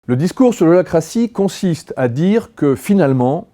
Le discours sur l'holacratie consiste à dire que finalement,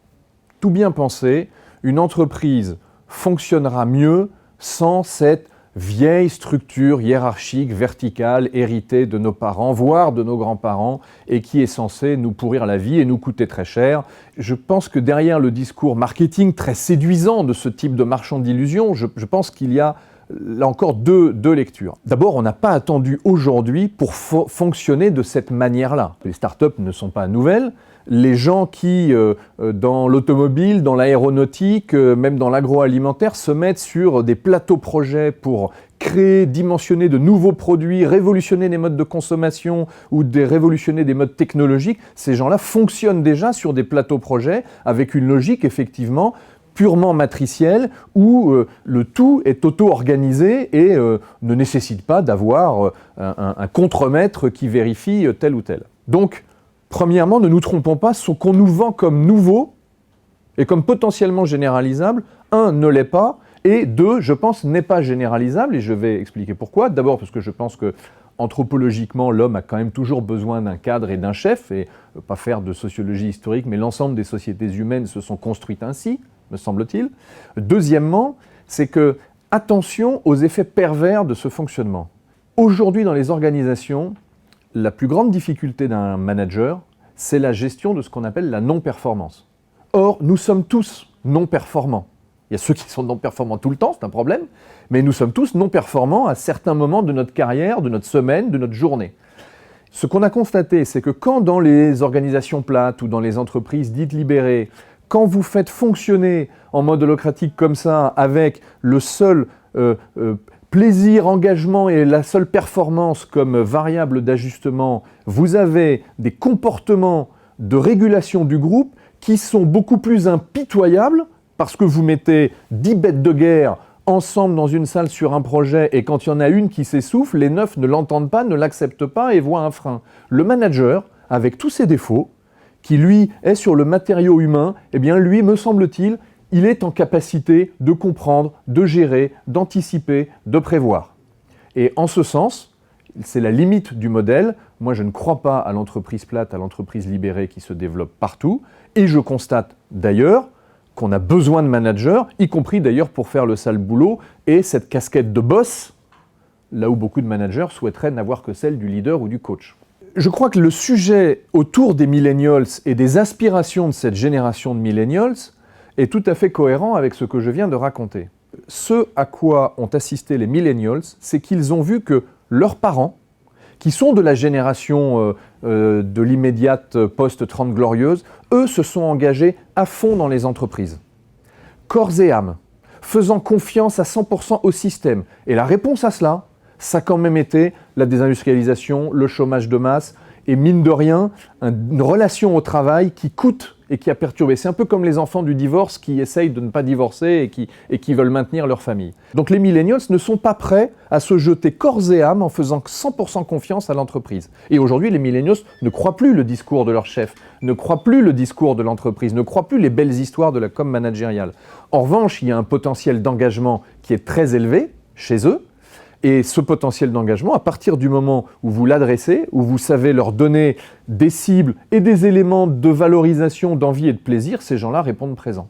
tout bien pensé, une entreprise fonctionnera mieux sans cette vieille structure hiérarchique, verticale, héritée de nos parents, voire de nos grands-parents, et qui est censée nous pourrir la vie et nous coûter très cher. Je pense que derrière le discours marketing très séduisant de ce type de marchand d'illusions, je pense qu'il y a là encore deux lectures. D'abord, on n'a pas attendu aujourd'hui pour fonctionner de cette manière-là. Les startups ne sont pas nouvelles. Les gens qui, dans l'automobile, dans l'aéronautique, même dans l'agroalimentaire, se mettent sur des plateaux projets pour créer, dimensionner de nouveaux produits, révolutionner les modes de consommation ou révolutionner des modes technologiques, ces gens-là fonctionnent déjà sur des plateaux projets avec une logique, effectivement, purement matricielle, où le tout est auto-organisé et ne nécessite pas d'avoir un contremaître qui vérifie tel ou tel. Donc, premièrement, ne nous trompons pas, ce qu'on nous vend comme nouveau et comme potentiellement généralisable, un, ne l'est pas, et deux, je pense, n'est pas généralisable, et je vais expliquer pourquoi. D'abord parce que je pense que anthropologiquement, l'homme a quand même toujours besoin d'un cadre et d'un chef, et pas faire de sociologie historique, mais l'ensemble des sociétés humaines se sont construites ainsi, me semble-t-il. Deuxièmement, c'est que, attention aux effets pervers de ce fonctionnement. Aujourd'hui, dans les organisations, la plus grande difficulté d'un manager, c'est la gestion de ce qu'on appelle la non-performance. Or, nous sommes tous non-performants. Il y a ceux qui sont non-performants tout le temps, c'est un problème, mais nous sommes tous non-performants à certains moments de notre carrière, de notre semaine, de notre journée. Ce qu'on a constaté, c'est que quand dans les organisations plates ou dans les entreprises dites libérées, quand vous faites fonctionner en mode holacratique comme ça, avec le seul plaisir, engagement et la seule performance comme variable d'ajustement, vous avez des comportements de régulation du groupe qui sont beaucoup plus impitoyables parce que vous mettez 10 bêtes de guerre ensemble dans une salle sur un projet et quand il y en a une qui s'essouffle, les 9 ne l'entendent pas, ne l'acceptent pas et voient un frein. Le manager, avec tous ses défauts, qui lui est sur le matériau humain, eh bien lui, me semble-t-il, il est en capacité de comprendre, de gérer, d'anticiper, de prévoir. Et en ce sens, c'est la limite du modèle. Moi, je ne crois pas à l'entreprise plate, à l'entreprise libérée qui se développe partout. Et je constate d'ailleurs qu'on a besoin de managers, y compris d'ailleurs pour faire le sale boulot, et cette casquette de boss, là où beaucoup de managers souhaiteraient n'avoir que celle du leader ou du coach. Je crois que le sujet autour des millennials et des aspirations de cette génération de millennials est tout à fait cohérent avec ce que je viens de raconter. Ce à quoi ont assisté les millennials, c'est qu'ils ont vu que leurs parents, qui sont de la génération de l'immédiate post-30 glorieuse, eux se sont engagés à fond dans les entreprises, corps et âme, faisant confiance à 100% au système. Et la réponse à cela, ça a quand même été la désindustrialisation, le chômage de masse et mine de rien, une relation au travail qui coûte et qui a perturbé. C'est un peu comme les enfants du divorce qui essayent de ne pas divorcer et qui veulent maintenir leur famille. Donc les millennials ne sont pas prêts à se jeter corps et âme en faisant 100% confiance à l'entreprise. Et aujourd'hui, les millennials ne croient plus le discours de leur chef, ne croient plus le discours de l'entreprise, ne croient plus les belles histoires de la com managériale. En revanche, il y a un potentiel d'engagement qui est très élevé chez eux. Et ce potentiel d'engagement, à partir du moment où vous l'adressez, où vous savez leur donner des cibles et des éléments de valorisation, d'envie et de plaisir, ces gens-là répondent présent.